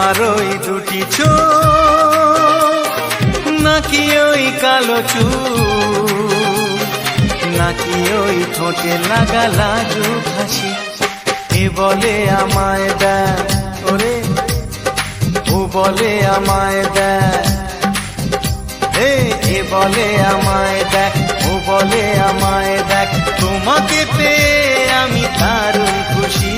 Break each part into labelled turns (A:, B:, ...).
A: তোমার ওই দুটি চোখ, নাকি ওই কালো চুল, নাকি ওই ঠোঁটে লাগা লাজুক হাসি। এ বলে আমায় দেখ ওরে, ও বলে আমায় দেখ, এ বলে আমায় দেখ, ও বলে আমায় দেখ, তোমাকে পেয়ে আমি দারুণ খুশি।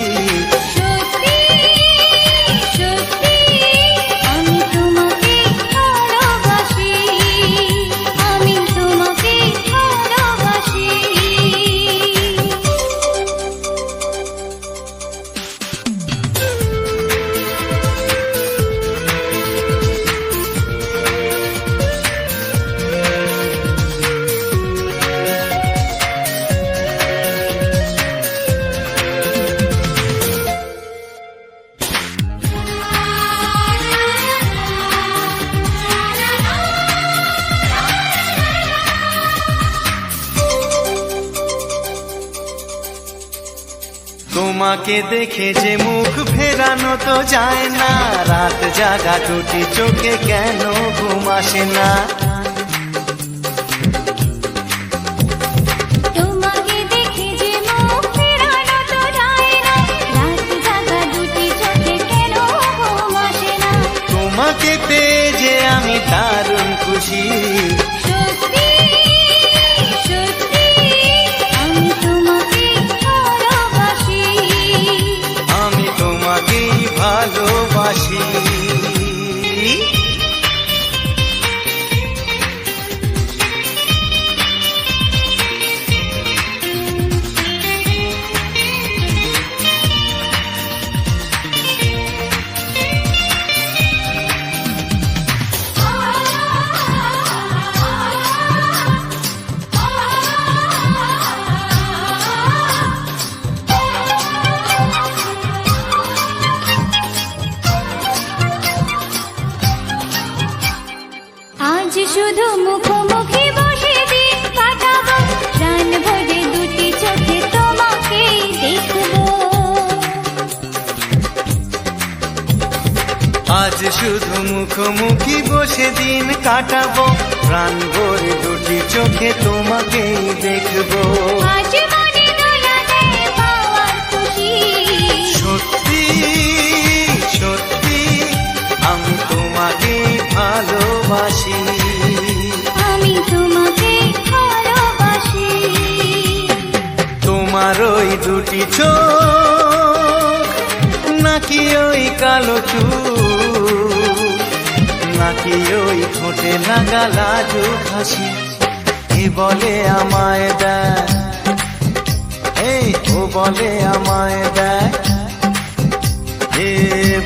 A: তোমাকে দেখে যে মুখ ফেরানো তো যায় না, রাত জাগা দুটি চোখে কেন ঘুম আসে না।
B: তোমাকে দেখে যে মুখ ফেরানো তো যায় না, রাত জাগা দুটি চোখে কেন ঘুম আসে না।
A: তোমাকে পেয়ে যে আমি দারুণ খুশি। ভালোবাসি
B: শুধু মুখোমুখি বসে দিন কাটাবো, প্রাণ ভরে দুটি চোখে তোমাকে দেখবো।
A: আজ শুধু মুখোমুখি বসে দিন কাটাবো, প্রাণ ভরে দুটি চোখে তোমাকেই দেখবো।
B: আজ মনে দোলা দেয় পাওয়ার খুশি,
A: সত্যি সত্যি আমি তোমাকে ভালোবাসি।
B: আমি তোমাকে ভালোবাসি।
A: তোমার ওই দুটি চোখ, নাকি ওই কালো চুল, নাকি ওই ঠোঁটে লাগা লাজুক হাসি। এ বলে আমায় দেখ, এই ও বলে আমায় দেখ, এ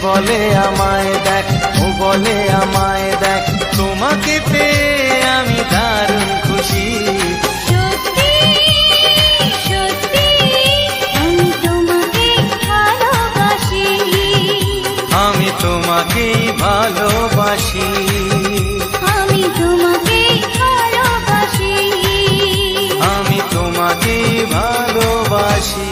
A: বলে আমায় দেখ, ও বলে আমায় দেখ, তোমাকে পেয়ে আমি দারুণ খুশি।
B: সত্যি সত্যি আমি তোমাকে ভালোবাসি।
A: আমি তোমাকেই ভালোবাসি।
B: আমি তোমাকে ভালোবাসি।
A: আমি তোমাকেই ভালোবাসি।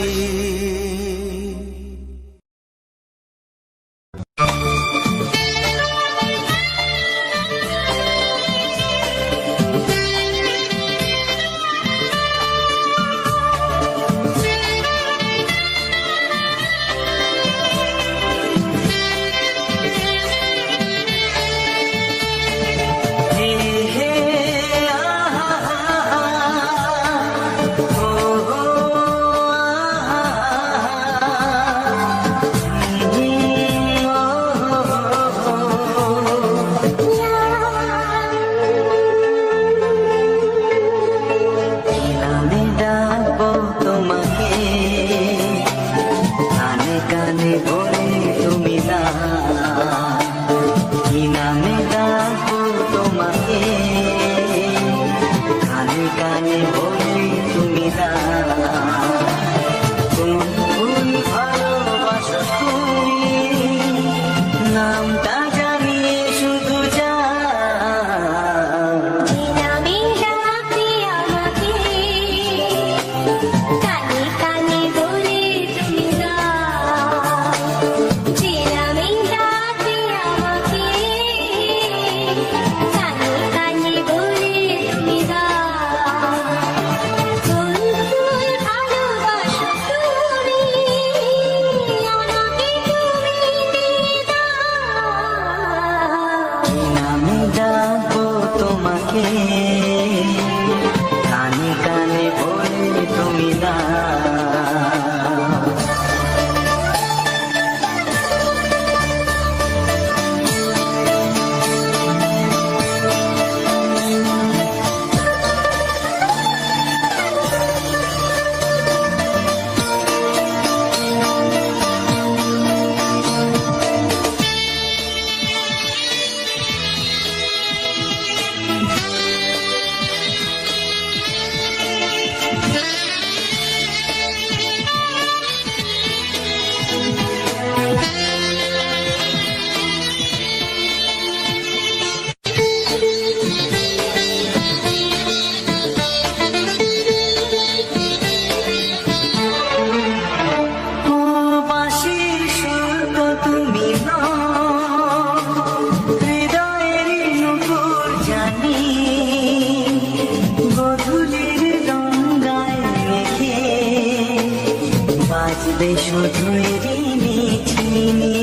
C: বাজবে শুধুই রিনি ঝিনি।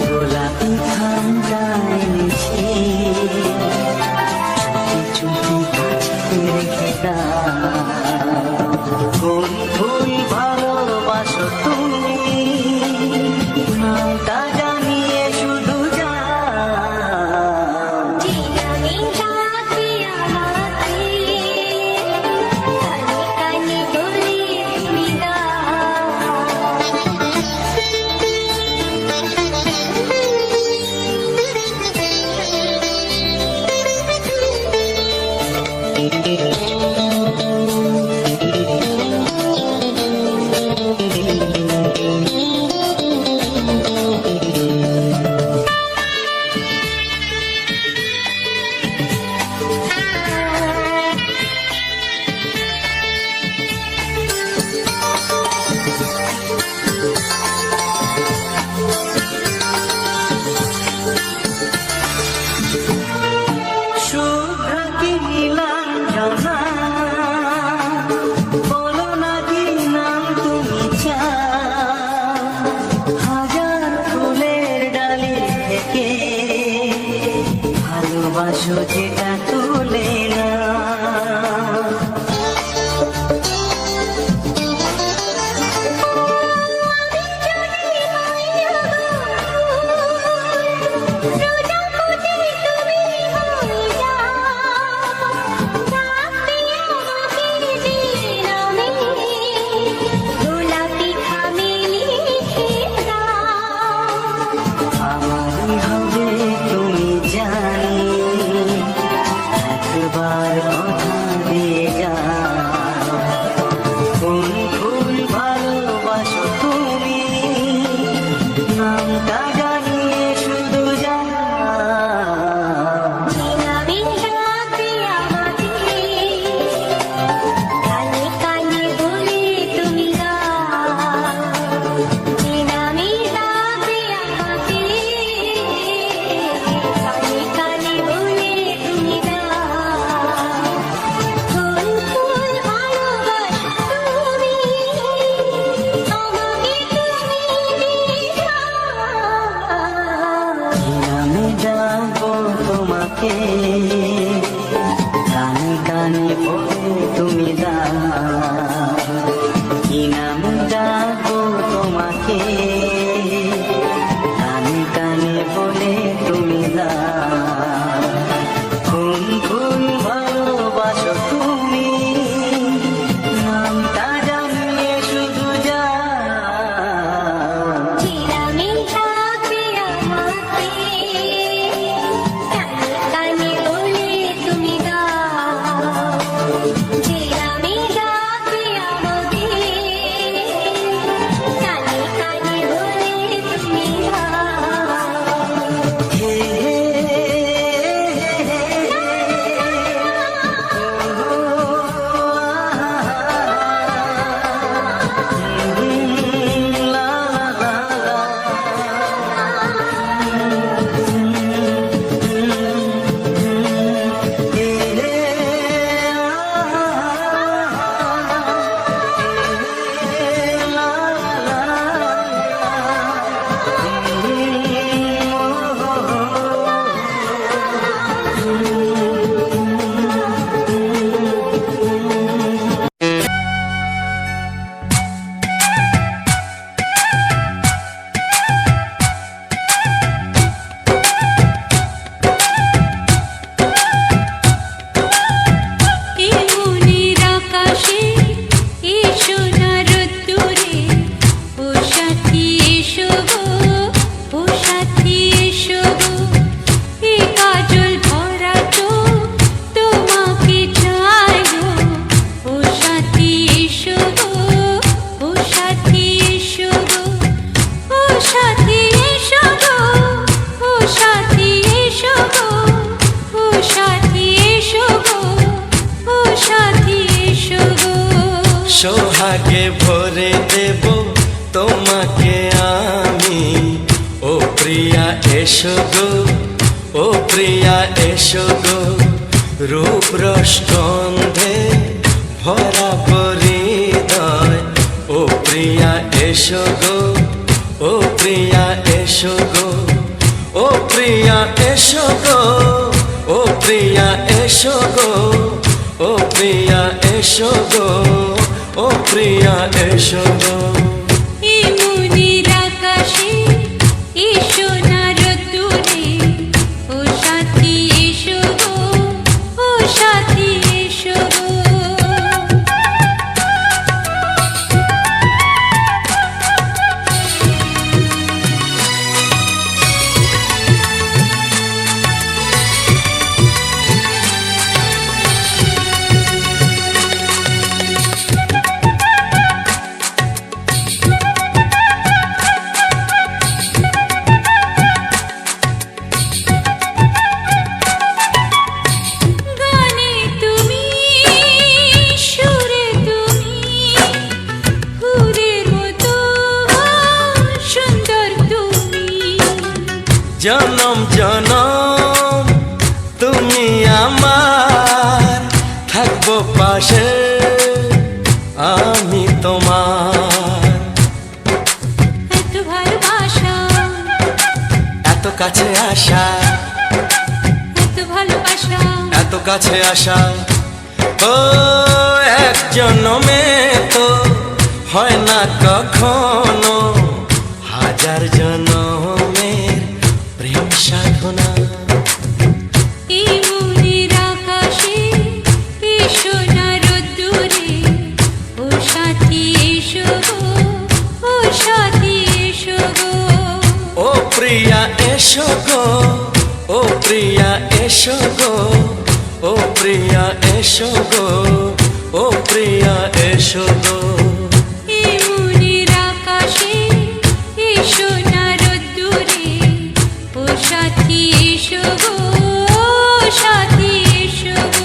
C: গোলাপি খামটা এনেছে, চুপি চুপি কাছে রেখে দাও। কোন ফুল ভালোবাসো তুমি, নামটা জানিয়ে শুধু যাও। শুভ্র কি নীলাঞ্জনা, বলো না কি নাম তুমি চাও। হাজার ফুলের ডালি থেকে ভালোবাসো যেটা তুলে না। আমারই হবে তুমি জানি, একবার কথা দিয়ে যাও। কোন ফুল ভালোবাসো তুমি, নামটা জানিয়ে শুধু যাও। নামে ডাকবো তোমাকে, কানে কানে বলে তুমি দাও। কি নামে ডাকবো তোমাকে, কানে কানে বলে তুমি দাও। কোন ফুল ভালোবাসো তুমি, নামটা জানিয়ে শুধু যাও।
B: কানে বলে
A: প্রিয়া এসো গো, ও প্রিয়া এসো গো, রূপ রসগন্ধে ভরা হৃদয়। ও প্রিয়া এসো গো, ও প্রিয়া এসো গো, ও প্রিয়া এসো গো, ও প্রিয়া এসো গো, ও প্রিয়া এসো গো, ও প্রিয়া এসো গো।
B: এই মনের আকাশে এসো না রোদ্দুরে, ও সাথী এসো গো, ও সাথী এসো গো। গানে তুমি, সুরে তুমি, ফুলের মতো সুন্দর তুমি।
A: জনম জনম তুমি আমার, থাকবো পাশে আমি তোমার।
B: এত ভালোবাসা,
A: এত কাছে আসা,
B: এত ভালোবাসা,
A: এত কাছে আসা, ও এক জন্মে তো হয় না কখনো, হাজার জন্মের প্রেম সাধনা।
B: এই মনের আকাশে এসো না রোদ্দুরে, ও সাথী এসো গো, ও সাথী এসো গো।
A: ও প্রিয়া এসো গো, ও প্রিয়া এসো গো, ও প্রিয়া এসো গো, ও প্রিয়া এসো গো।
B: এই মনের আকাশে এসো না রোদ্দুরে, ও সাথী এসো গো, ও সাথী এসো গো।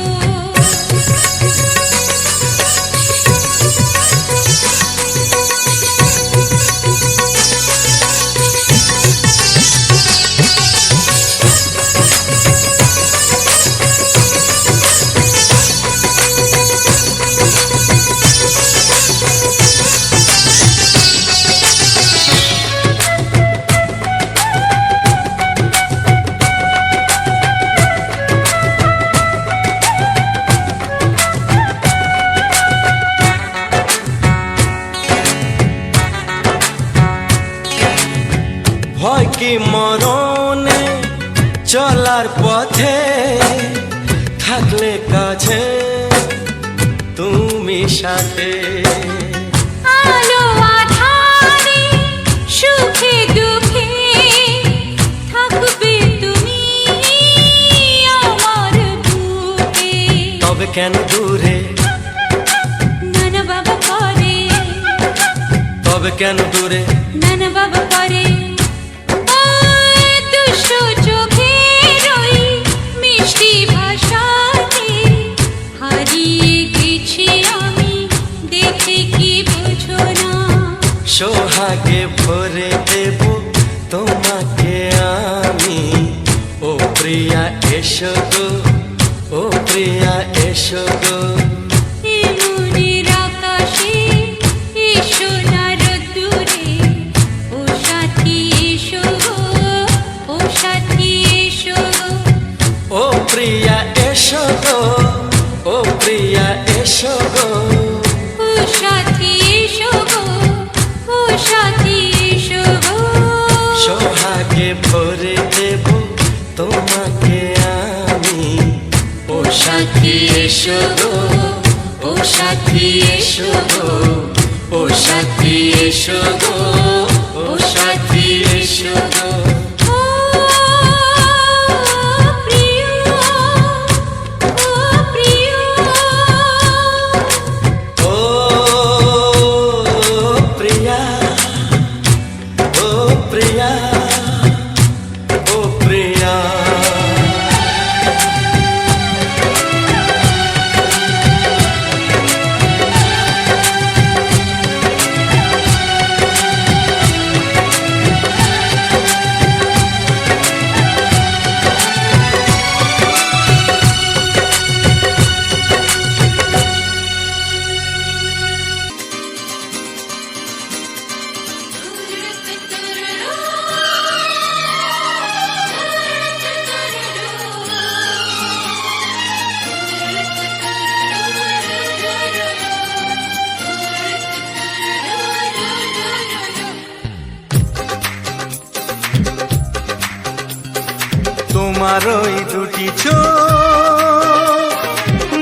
A: ভয় কি মরণে চলার পথে, থাকলে কাছে তুমি সাথে।
B: আলো আঁধারে, সুখে দুঃখে, থাকবে তুমি আমার বুকে।
A: তবে কেন দূরে,
B: নানা বাবা করে,
A: তবে কেন দূরে,
B: নানা বাবা করে। ওই দুষ্ট চোখের ওই মিষ্টি ভাষাতে হারিয়ে গেছি আমি, দেখে কি বোঝো না।
A: সোহাগে ভরে দেব তোমাকে আমি। ও প্রিয়া এসো গো, ও প্রিয়া এসো গো।
B: এই মনের আকাশে এসো না রোদ্দুরে, ও সাথী এসো গো, ও সাথী এসো গো।
A: ও প্রিয়া এসো গো, ও প্রিয়া এসো গো।
B: ও সাথী এসো গো, ও সাথী এসো গো।
A: সোহাগে ভরে দেব তোমাকে আমি। ও সাথী এসো গো, ও সাথী এসো গো, ও সাথী এসো গো, ও সাথী এসো গো।
B: ও প্রিয়, ও প্রিয়,
A: ও প্রিয়া, ও প্রিয়া, ও প্রিয়া। তোমার ওই দুটি চোখ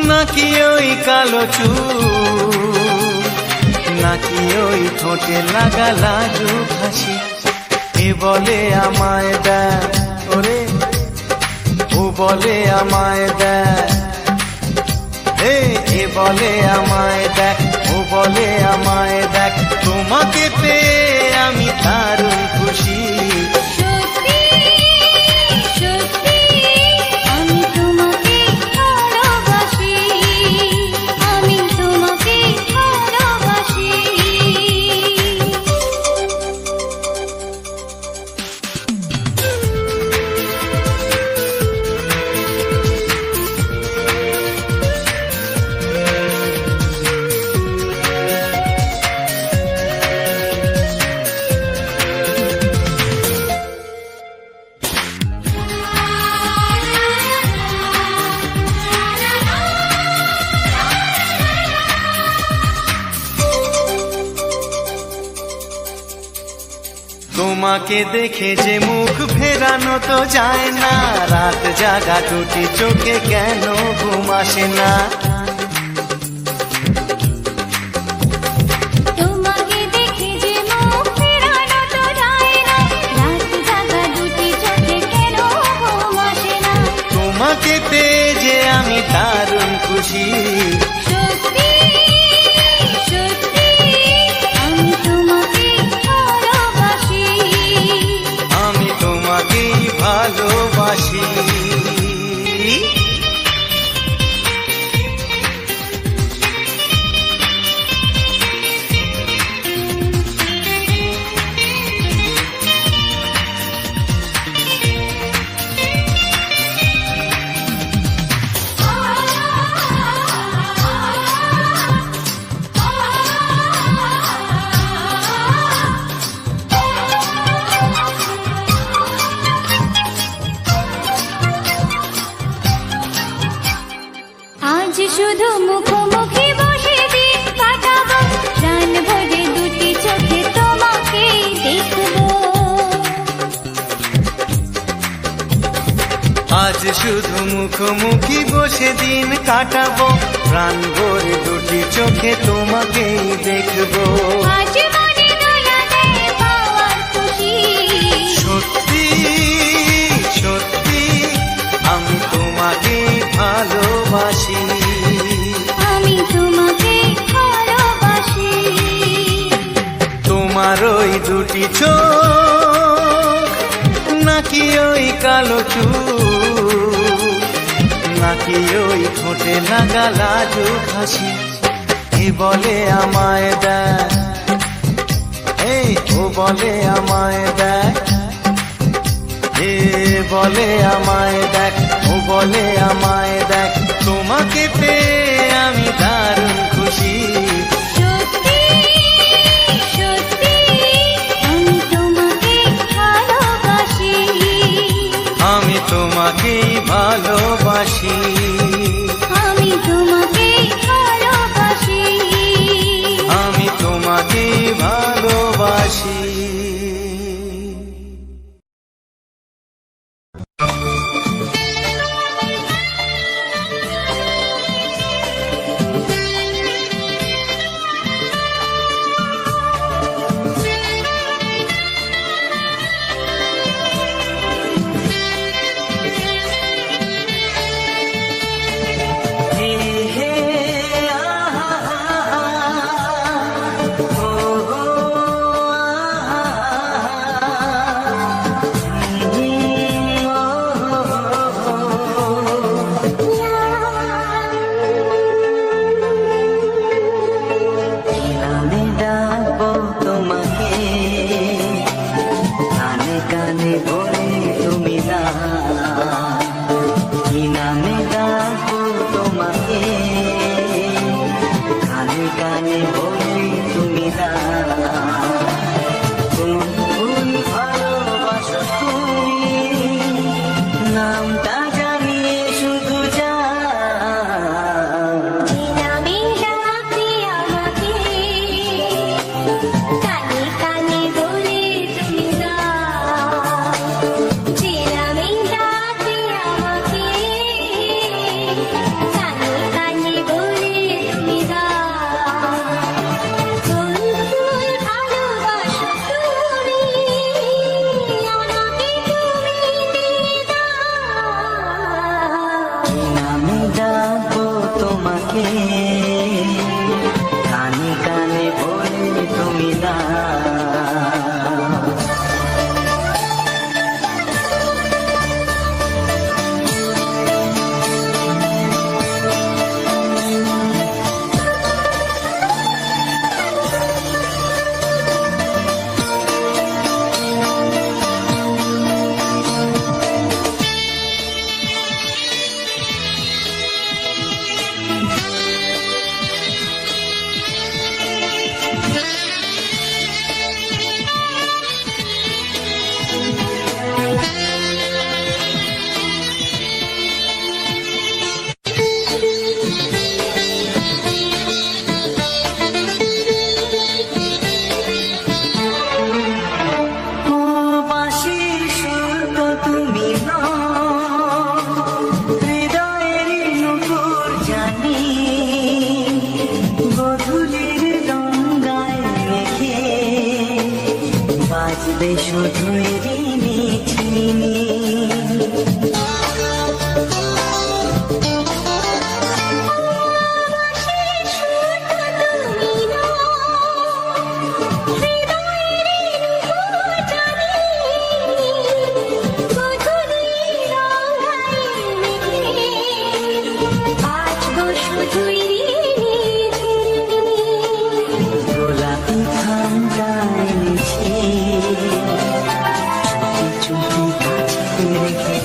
A: নাকি ওই কালো চুল, নাকি ওই ঠোঁটে লাগা লাজুক হাসি, এ বলে আমায় দেয় ওরে, ও বলে আমায় দেয়, এ বলে আমায় দেখ, ও বলে আমায় দেখ, তোমাকে পেয়ে আমি দারুণ খুশি।
B: সত্যি সত্যি আমি তোমাকে ভালোবাসি, আমি তোমাকে ভালোবাসি।
A: তোমাকে দেখে যে মুখ ফেরানো তো যায় না, রাত জাগা দুটি চোখে কেন ঘুম আসে না।
B: তোমাকে দেখে যে মুখ ফেরানো তো যায় না, রাত জাগা দুটি চোখে কেন ঘুম আসে না।
A: তোমাকে পেয়ে যে আমি দারুণ খুশি।
B: সত্যি সত্যি আমি তোমাকে ভালোবাসি,
A: আমি তোমাকেই ভালোবাসি।
B: আজ শুধু মুখোমুখি বসে দিন কাটাবো, প্রাণ ভরে দুটি চোখে তোমাকে দেখবো।
A: আজ শুধু মুখোমুখি বসে দিন কাটাবো, প্রাণ ভরে দুটি চোখে তোমাকেই দেখবো।
B: আজ মনে দোলা দেয় পাওয়ার খুশি।
A: সত্যি সত্যি আমি তোমাকে ভালোবাসি।
B: আমি তোমাকে ভালোবাসি।
A: তোমার ওই দুটি চোখ নাকি ওই কালো চুল, নাকি ওই ঠোঁটে লাগা লাজুক হাসি, এ বলে আমায় দেয়, ও বলে আমায় দেয়, এ বলে আমায় দেখ, ও বলে আমায় দেখ, তোমাকে পেয়ে আমি দারুণ খুশি।
B: সত্যি সত্যি আমি তোমাকে ভালোবাসি,
A: আমি তোমাকেই ভালোবাসি।
B: আমি তোমাকে ভালোবাসি,
A: আমি তোমাকেই ভালোবাসি।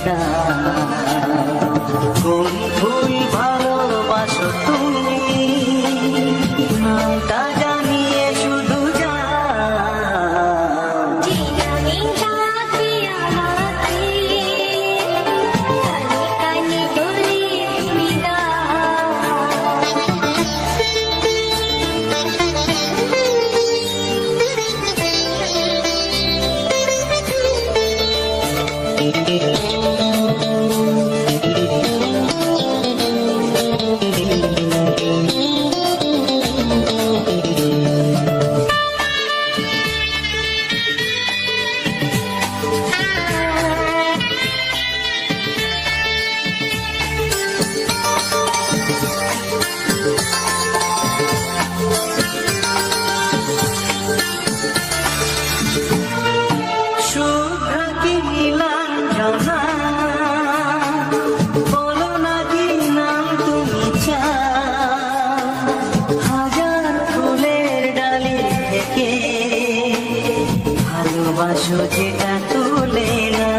C: দাও কোন ফুল ভালোবাসো তুমি নামটা জানিয়ে শুধু যাও
B: চিরামি ডাকে আমাকে কানে কানে বলে তুমি
C: শুভ্র কি নীলাঞ্জনা বলো না কি নাম তুমি চাও হাজার ফুলের ডালি থেকে ভালোবাসো যেটা তুলে না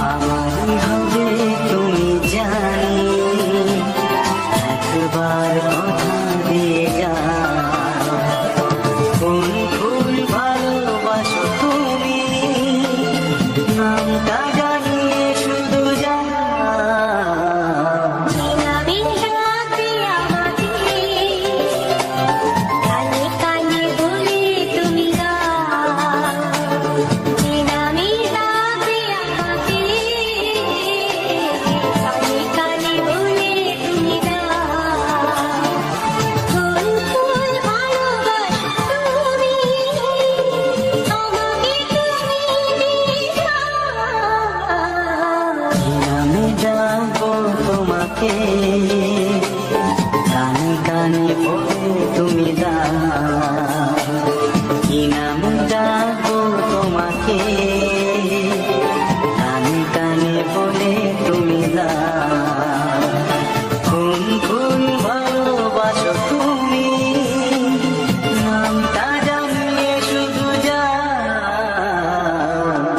C: আমারই হবে তুমি জানি একবার কথা দিয়ে যাও কোন ফুল ভালোবাসো তুমি নামটা জানিয়ে শুধু যাও
B: চিরামি ডাকে আমাকে কানে কানে বলে তুমি চিরামি ডাকে আমাকে কানে কানে বলে তুমি ফুল ফুল ভালোবাসো তুমি আমাকে
C: আমি যাবো তোমাকে কানে কানে বলে তুমি দাও কি নাম যাবো তোমাকে কানে কানে বলে তুমি দাও কোন ফুল ভালোবাসো তুমি নামটা জানিয়ে শুধু যাও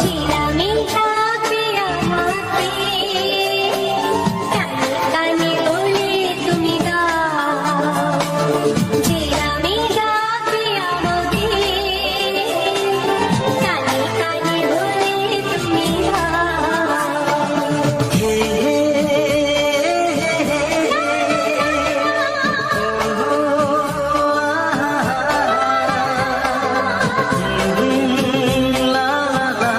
B: চিরামি ডাকে আমাকে কানে কানে বলে তুমি চিরামি ডাকে আমাকে কানে কানে বলে তুমি
C: হে হে লা লা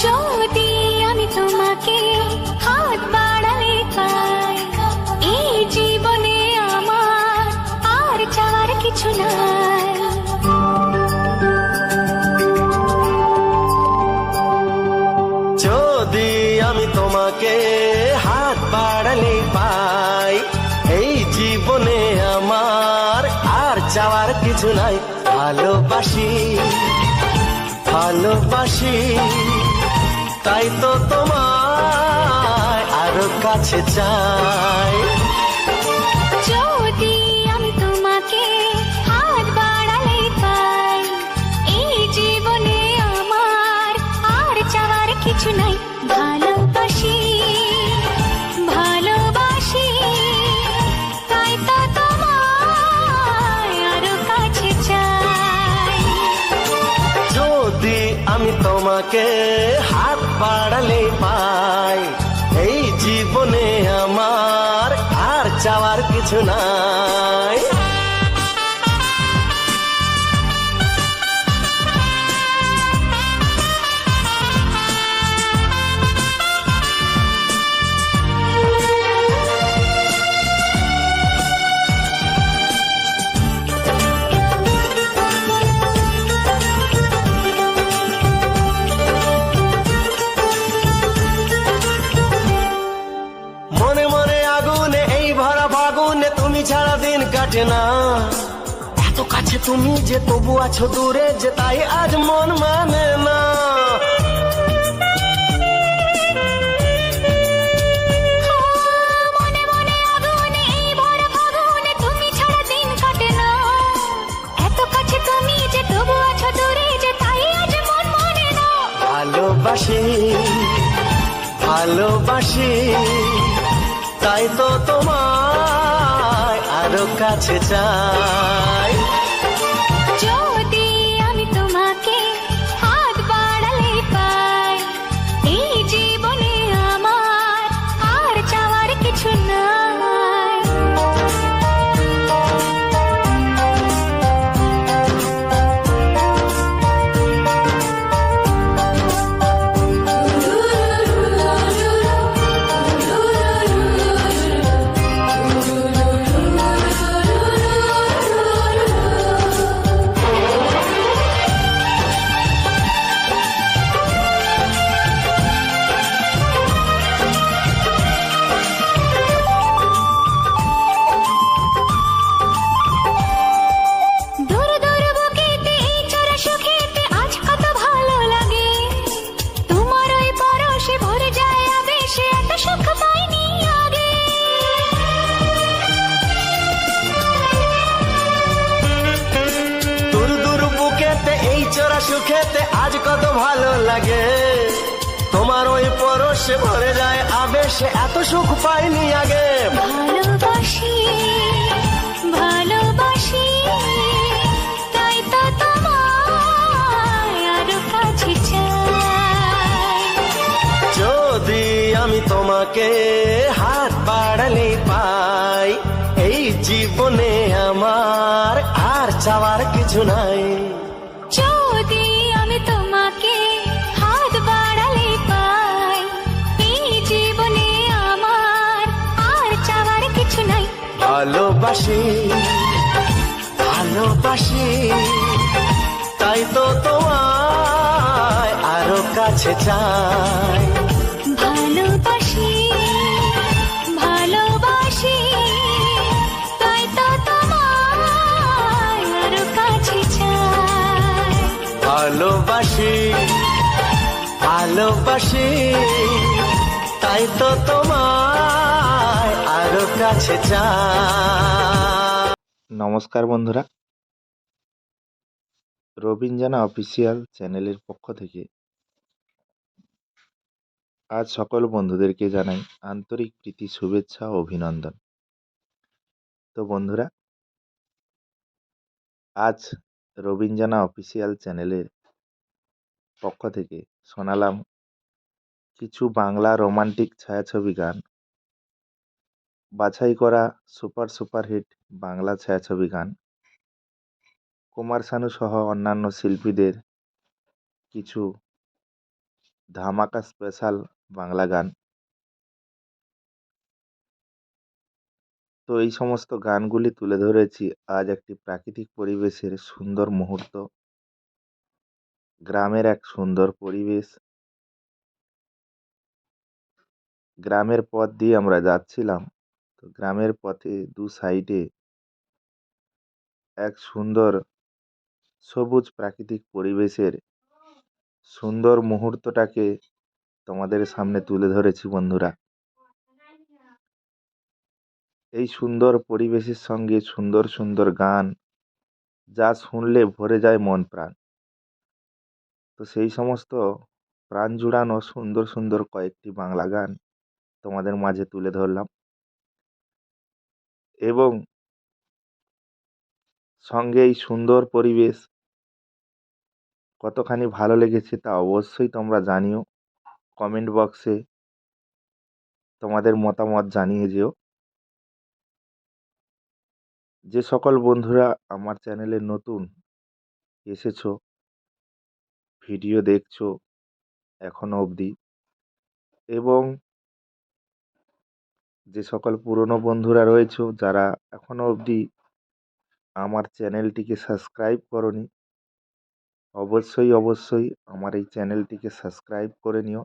B: যদি আমি তোমাকে হাত বাড়ালে পাই এই জীবনে আমার আর চাওয়ার কিছু নাই
A: যদি আমি তোমাকে হাত বাড়ালে পাই এই জীবনে আমার আর চাওয়ার কিছু নাই ভালোবাসি ভালোবাসি তাই তো তোমায় আরো কাছে চাই
B: যদি আমি তোমাকে হাত বাড়ালে পাই এই জীবনে আমার কিছু নাই, ভালোবাসি ভালোবাসি, তাই তো তোমায় আরো কাছে চাই।
A: যদি আমি তোমাকে হাত বাড়ালে পাই, এই জীবনে আমার আর চাওয়ার কিছু নাই। মনে মনে আগুনে এই ভরা ফাগুনে তুমি ছাড়া দিন কাটে না। এত কাছে তুমি যে তবু আছো দূরে, যে তাই আজ মন মানে না।
B: মনে মনে আগুনে এই ভরা ফাগুনে তুমি ছাড়া দিন কাটে না। এত কাছে তুমি যে তবু আছো দূরে, যে তাই আজ মন মানে না।
A: ভালোবাসি ভালোবাসি, তাই তো তোমায় আরো কাছে চাই।
B: যদি আমি তোমাকে হাত বাড়ালে পাই, এই জীবনে আমার আর চাওয়ার কিছু নাই। দূর দূর বুকেতে এই চোরা সুখেতে আজ কত ভালো লাগে। তোমার ওই পরশে ভরে যায় আবেশে, এত সুখ পাইনি আগে।
A: দূর দূর বুকেতে এই চোরা সুখেতে আজ কত ভালো লাগে। তোমার ওই পরশে ভরে যায় আবেশে, এত সুখ পাইনি আগে।
B: ভালোবাসি ভালোবাসি, তাই তো তোমায় আরো কাছে চাই।
A: যদি আমি তোমাকে হাত বাড়ালে পাই, এই জীবনে আমার আর চাওয়ার কিছু নাই।
B: যদি আমি তোমাকে হাত বাড়ালে পাই, এই জীবনে আমার আর চাওয়ার কিছু নাই।
A: ভালোবাসি ভালোবাসি, তাই তো তোমায় আরো কাছে চাই।
B: ভালোবাসি ভালোবাসি, তাই তো তোমায় আরো কাছে চাই।
A: ভালোবাসি ভালোবাসি, তাই তো তোমায় আরো কাছে চাই।
D: নমস্কার বন্ধুরা, রবীন্দ্রনা অফিসিয়াল চ্যানেলের পক্ষ থেকে আজ সকল বন্ধুদেরকে জানাই আন্তরিক প্রীতি, শুভেচ্ছা ও অভিনন্দন। তো বন্ধুরা, আজ রবীন্দ্রনা অফিসিয়াল চ্যানেলের পক্ষ থেকে শোনালাম কিছু বাংলা রোমান্টিক ছায়াছবি গান, বাছাই করা সুপারহিট বাংলা ছায়াছবি গান, কুমার শানু সহ অন্যান্য শিল্পীদের কিছু ধামাকা স্পেশাল বাংলা গান। তো এই সমস্ত গানগুলি তুলে ধরেছি আজ একটি প্রাকৃতিক পরিবেশের সুন্দর মুহূর্ত, গ্রামের এক সুন্দর পরিবেশ। গ্রামের পথ দিয়ে আমরা যাচ্ছিলাম, তো গ্রামের পথে দু সাইডে এক সুন্দর সবুজ প্রাকৃতিক পরিবেশের সুন্দর মুহূর্তটাকে তোমাদের সামনে তুলে ধরেছি বন্ধুরা। এই সুন্দর পরিবেশের সঙ্গে সুন্দর সুন্দর গান, যা শুনলে ভরে যায় মন প্রাণ। তো সেই সমস্ত প্রাণ জুড়ানো সুন্দর সুন্দর কয়েকটি বাংলা গান তোমাদের মাঝে তুলে ধরলাম, এবং সঙ্গে এই সুন্দর পরিবেশ কতখানি ভালো লেগেছে তা অবশ্যই তোমরা জানিও। কমেন্ট বক্সে তোমাদের মতামত জানিয়ে যেও। যে সকল বন্ধুরা আমার চ্যানেলে নতুন এসেছো, ভিডিও দেখছো এখনো অবধি, এবং যে সকল পুরনো বন্ধুরা রয়েছো যারা এখনো অবধি আমার চ্যানেলটিকে সাবস্ক্রাইব করনি, অবশ্যই আমার এই চ্যানেলটিকে সাবস্ক্রাইব করে নিও।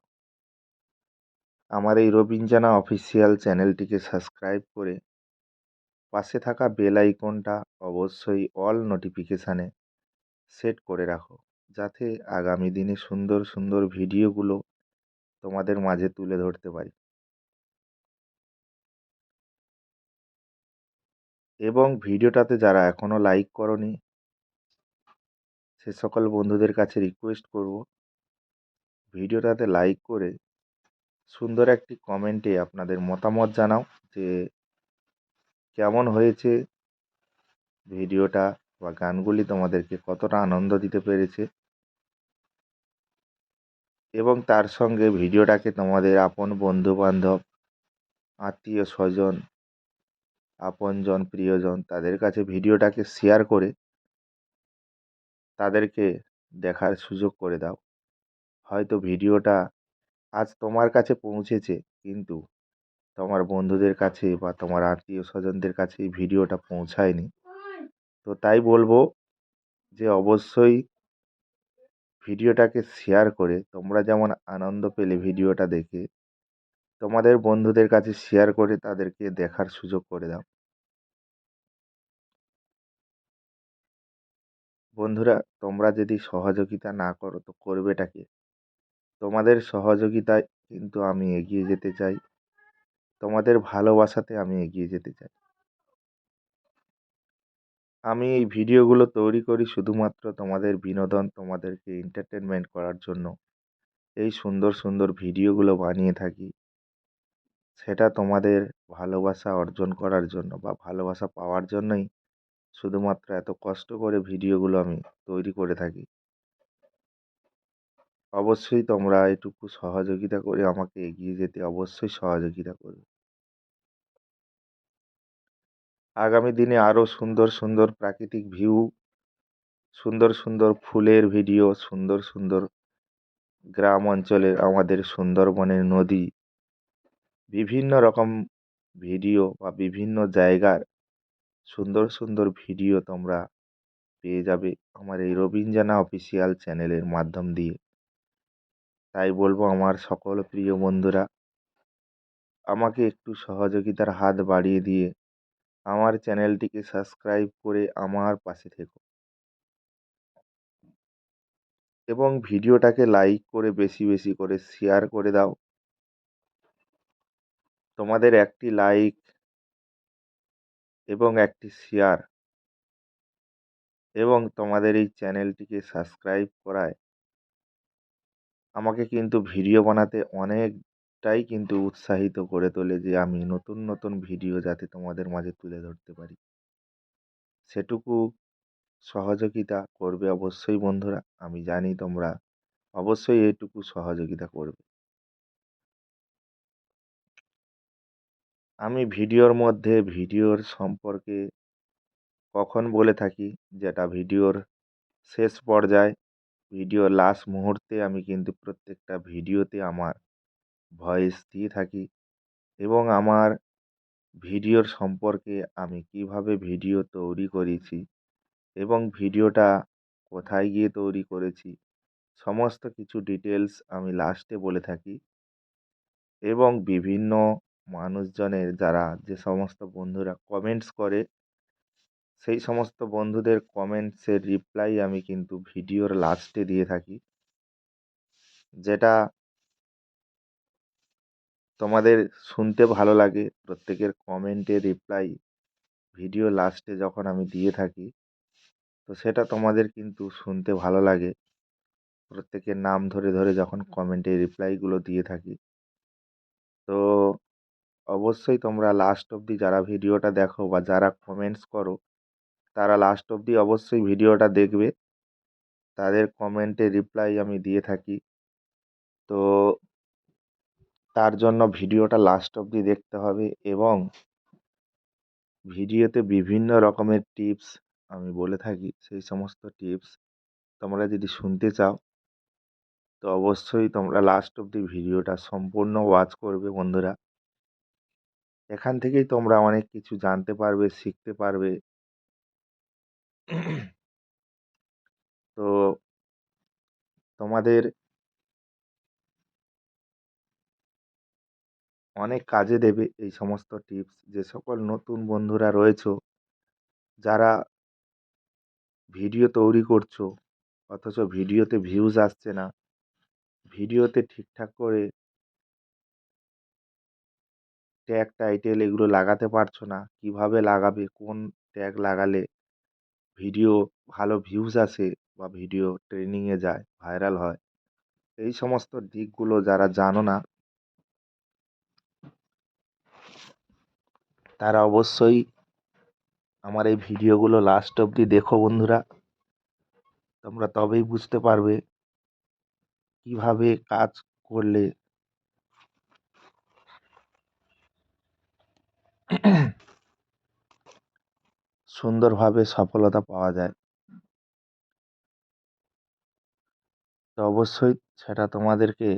D: আমার এই রবিন জানা অফিসিয়াল চ্যানেলটিকে সাবস্ক্রাইব করে পাশে থাকা বেল আইকনটা অবশ্যই অল নোটিফিকেশানে সেট করে রাখো, যাতে আগামী দিনে সুন্দর সুন্দর ভিডিওগুলো তোমাদের মাঝে তুলে ধরতে পারি। এবং ভিডিওটাতে যারা এখনও লাইক করনি, সে সকল বন্ধুদের কাছে রিকোয়েস্ট করব, ভিডিওটাতে লাইক করে সুন্দর একটি কমেন্টে আপনাদের মতামত জানাও যে কেমন হয়েছে ভিডিওটা, বা গানগুলি তোমাদেরকে কতটা আনন্দ দিতে পেরেছে, এবং তার সঙ্গে ভিডিওটাকে তোমাদের আপন বন্ধুবান্ধব, আত্মীয় স্বজন, আপনজন, প্রিয়জন তাদের কাছে ভিডিওটাকে শেয়ার করে তাদেরকে দেখার সুযোগ করে দাও। হয়তো ভিডিওটা আজ তোমার কাছে পৌঁছেছে, কিন্তু তোমার বন্ধুদের কাছে বা তোমার আত্মীয় স্বজনদের কাছে এই ভিডিওটা পৌঁছায়নি। তো তাই বলবো যে অবশ্যই ভিডিওটাকে শেয়ার করে তোমরা যেমন আনন্দ পেলে ভিডিওটা দেখে, তোমাদের বন্ধুদের কাছে শেয়ার করে তাদেরকে দেখার সুযোগ করে দাও। বন্ধুরা, তোমরা যদি সহযোগিতা না করো তো করবেটা কে? তোমাদের সহযোগিতায় কিন্তু আমি এগিয়ে যেতে চাই, তোমাদের ভালোবাসাতে আমি এগিয়ে যেতে চাই। আমি এই ভিডিওগুলো তৈরি করি শুধুমাত্র তোমাদের বিনোদন, তোমাদেরকে এন্টারটেনমেন্ট করার জন্য এই সুন্দর সুন্দর ভিডিওগুলো বানিয়ে থাকি। সেটা তোমাদের ভালোবাসা অর্জন করার জন্য বা ভালোবাসা পাওয়ার জন্যই শুধুমাত্র এত কষ্ট করে ভিডিওগুলো আমি তৈরি করে থাকি। অবশ্যই তোমরা এটুকু সহযোগিতা করে আমাকে এগিয়ে যেতে অবশ্যই সহযোগিতা করবে। আগামী দিনে আরও সুন্দর সুন্দর প্রাকৃতিক ভিউ, সুন্দর সুন্দর ফুলের ভিডিও, সুন্দর সুন্দর গ্রাম অঞ্চলের আমাদের সুন্দরবনের নদী, বিভিন্ন রকম ভিডিও বা বিভিন্ন জায়গার সুন্দর সুন্দর ভিডিও তোমরা পেয়ে যাবে আমার এই রবিন জানা অফিসিয়াল চ্যানেলের মাধ্যম দিয়ে। তাই বলবো আমার সকল প্রিয় বন্ধুরা, আমাকে একটু সহযোগিতার হাত বাড়িয়ে দিয়ে আমার চ্যানেলটিকে সাবস্ক্রাইব করে আমার পাশে থেকো, এবং ভিডিওটাকে লাইক করে বেশি বেশি করে শেয়ার করে দাও। তোমাদের একটি লাইক এবং একটি শেয়ার এবং তোমাদের এই চ্যানেলটিকে সাবস্ক্রাইব করায় আমাকে কিন্তু ভিডিও বানাতে অনেকটাই কিন্তু উৎসাহিত করে তোলে, যে আমি নতুন নতুন ভিডিও যাতে তোমাদের মাঝে তুলে ধরতে পারি। সেটুকু সহযোগিতা করবে অবশ্যই বন্ধুরা, আমি জানি তোমরা অবশ্যই এইটুকু সহযোগিতা করবে। আমি ভিডিওর মধ্যে ভিডিওর সম্পর্কে কখন বলে থাকি, যেটা ভিডিওর শেষ পর্যায়ে, ভিডিওর লাস্ট মুহূর্তে আমি কিন্তু প্রত্যেকটা ভিডিওতে আমার ভয়েস দিয়ে থাকি, এবং আমার ভিডিওর সম্পর্কে আমি কিভাবে ভিডিও তৈরি করেছি এবং ভিডিওটা কোথায় গিয়ে তৈরি করেছি সমস্ত কিছু ডিটেলস আমি লাস্টে বলে থাকি। এবং বিভিন্ন মানুষজনের যারা যে সমস্ত বন্ধুরা কমেন্টস করে, সেই সমস্ত বন্ধুদের কমেন্টসের রিপ্লাই আমি কিন্তু ভিডিওর লাস্টে দিয়ে থাকি, যেটা তোমাদের শুনতে ভালো লাগে। প্রত্যেকের কমেন্টের রিপ্লাই ভিডিও লাস্টে যখন আমি দিয়ে থাকি, তো সেটা তোমাদের কিন্তু শুনতে ভালো লাগে। প্রত্যেকের নাম ধরে ধরে যখন কমেন্টে রিপ্লাইগুলো দিয়ে থাকি। তো অবশ্যই তোমরা লাস্ট অবধি যারা ভিডিওটা দেখো বা যারা কমেন্টস করো, তারা লাস্ট অবধি অবশ্যই ভিডিওটা দেখবে। তাদের কমেন্টে রিপ্লাই আমি দিয়ে থাকি। তো তার জন্য ভিডিওটা লাস্ট অবধি দেখতে হবে এবং ভিডিওতে বিভিন্ন রকমের টিপস আমি বলে থাকি। সেই সমস্ত টিপস তোমরা যদি শুনতে চাও, তো অবশ্যই তোমরা লাস্ট অবধি ভিডিওটা সম্পূর্ণ ওয়াচ করবে বন্ধুরা। এখান থেকেই তোমরা অনেক কিছু জানতে পারবে, শিখতে পারবে। তো তোমাদের অনেক কাজে দেবে এই সমস্ত টিপস। যে সকল নতুন বন্ধুরা রয়েছো, যারা ভিডিও তৈরি করছো অথচ ভিডিওতে ভিউজ আসছে না, ভিডিওতে ঠিকঠাক করে ট্যাগ, টাইটেল এগুলো লাগাতে পারছো না, কিভাবে লাগাবে, কোন ট্যাগ লাগালে ভিডিও ভালো ভিউজ আসে বা ভিডিও ট্রেন্ডিংয়ে যায়, ভাইরাল হয়, এই সমস্ত দিকগুলো যারা জানো না, তারা অবশ্যই আমার এই ভিডিওগুলো লাস্ট অবধি দেখো বন্ধুরা। তোমরা তবেই বুঝতে পারবে কিভাবে কাজ করলে সুন্দরভাবে সফলতা পাওয়া যায়। তো অবশ্যই সেটা তোমাদেরকে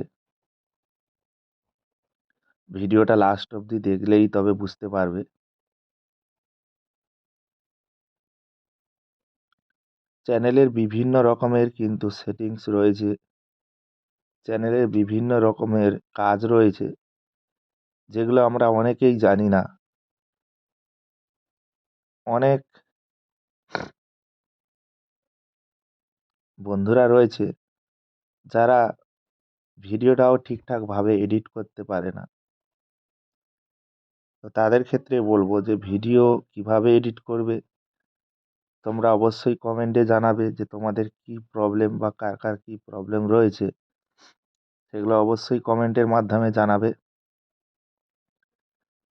D: ভিডিওটা লাস্ট অবধি দেখলেই তবে বুঝতে পারবে। চ্যানেলের বিভিন্ন রকমের কিন্তু সেটিংস রয়েছে, চ্যানেলের বিভিন্ন রকমের কাজ রয়েছে, যেগুলো আমরা অনেকেই জানি না। অনেক বন্ধুরা রয়েছে যারা ভিডিওটাও ঠিকঠাকভাবে এডিট করতে পারে না। তো তাদের ক্ষেত্রে বলবো যে ভিডিও কিভাবে এডিট করবে, তোমরা অবশ্যই কমেন্টে জানাবে যে তোমাদের কি প্রবলেম বা কার কার কী প্রবলেম রয়েছে, সেগুলো অবশ্যই কমেন্টের মাধ্যমে জানাবে।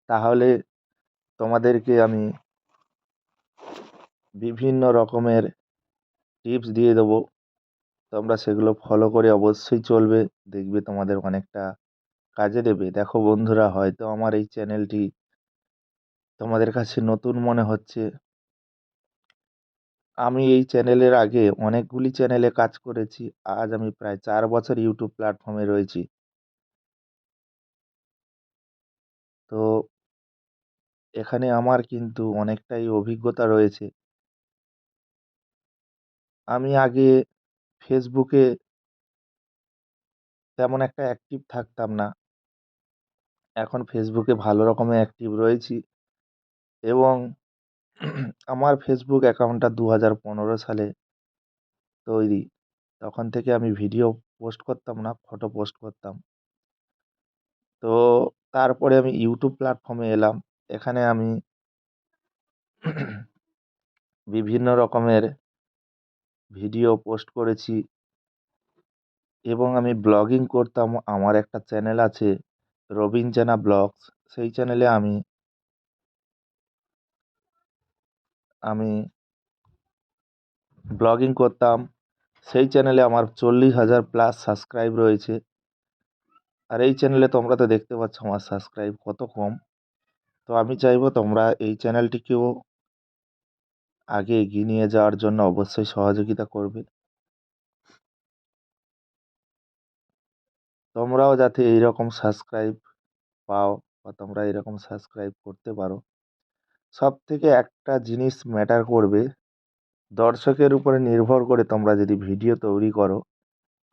D: তাহলে তোমাদেরকে আমি বিভিন্ন রকমের টিপস দিয়ে দেবো, তোমরা সেগুলো ফলো করে অবশ্যই চলবে, দেখবে তোমাদের অনেকটা কাজে দেবে। দেখো বন্ধুরা, হয়তো আমার এই চ্যানেলটি তোমাদের কাছে নতুন মনে হচ্ছে। আমি এই চ্যানেলের আগে অনেকগুলি চ্যানেলে কাজ করেছি। আজ আমি প্রায় 4 বছর ইউটিউব প্ল্যাটফর্মে রয়েছি। তো এখানে আমার কিন্তু অনেকটাই অভিজ্ঞতা রয়েছে। আমি আগে ফেসবুকে তেমন একটা অ্যাক্টিভ থাকতাম না। এখন ফেসবুকে ভালো রকমের অ্যাক্টিভ রয়েছি এবং আমার ফেসবুক অ্যাকাউন্টটা 2015 সালে তৈরি। তখন থেকে আমি ভিডিও পোস্ট করতাম না, ফটো পোস্ট করতাম। তো তারপরে আমি ইউটিউব প্ল্যাটফর্মে এলাম। এখানে আমি বিভিন্ন রকমের ভিডিও পোস্ট করেছি এবং আমি ব্লগিং করতাম। আমার একটা চ্যানেল আছে, রবিন জানা ব্লগস। সেই চ্যানেলে আমি ব্লগিং করতাম। সেই চ্যানেলে আমার 40,000 প্লাস সাবস্ক্রাইব রয়েছে। আর এই চ্যানেলে তোমরা তো দেখতে পাচ্ছ আমার সাবস্ক্রাইব কত কম। তো আমি চাইবো তোমরা এই চ্যানেলটিকেও আগে এগিয়ে নিয়ে যাওয়ার জন্য অবশ্যই সহযোগিতা করবে। তোমরাও যাতে এইরকম সাবস্ক্রাইব পাও বা তোমরা এরকম সাবস্ক্রাইব করতে পারো। সবথেকে একটা জিনিস ম্যাটার করবে, দর্শকের উপরে নির্ভর করে তোমরা যদি ভিডিও তৈরি করো।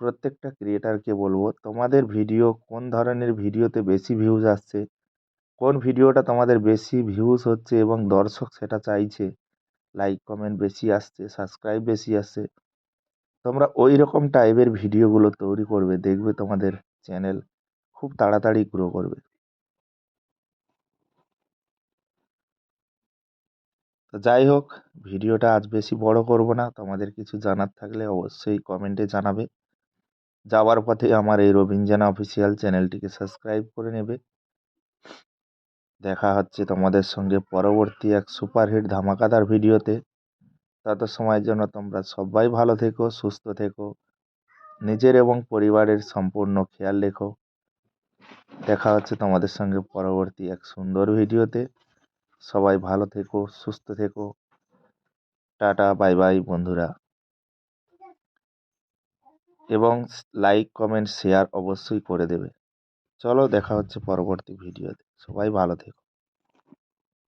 D: প্রত্যেকটা ক্রিয়েটারকে বলবো, তোমাদের ভিডিও কোন ধরনের ভিডিওতে বেশি ভিউজ আসছে, কোন ভিডিওটা তোমাদের বেশি ভিউজ হচ্ছে এবং দর্শক সেটা চাইছে, লাইক কমেন্ট বেশি আসছে, সাবস্ক্রাইব বেশি আসছে, তোমরা ওই রকম টাইপের ভিডিওগুলো তৈরি করবে। দেখবে তোমাদের চ্যানেল খুব তাড়াতাড়ি গ্রো করবে। তো যাই হোক, ভিডিওটা আজ বেশি বড় করব না। তোমাদের কিছু জানার থাকলে অবশ্যই কমেন্টে জানাবে। যাওয়ার পথে আমার এই রবীন্দ্রনা অফিসিয়াল চ্যানেলটিকে সাবস্ক্রাইব করে নেবে। দেখা হচ্ছে তোমাদের সঙ্গে পরবর্তী এক সুপারহিট ধামাকাদার ভিডিওতে। তত সময়ের জন্য তোমরা সবাই ভালো থেকো, সুস্থ থেকো, নিজের এবং পরিবারের সম্পূর্ণ খেয়াল রেখো। দেখা হচ্ছে তোমাদের সঙ্গে পরবর্তী এক সুন্দর ভিডিওতে। সবাই ভালো থেকো, সুস্থ থেকো। টাটা, বাই বাই বন্ধুরা। এবং লাইক, কমেন্ট, শেয়ার অবশ্যই করে দেবে। চলো দেখা হচ্ছে পরবর্তী ভিডিওতে। সবাই ভালো থেকো।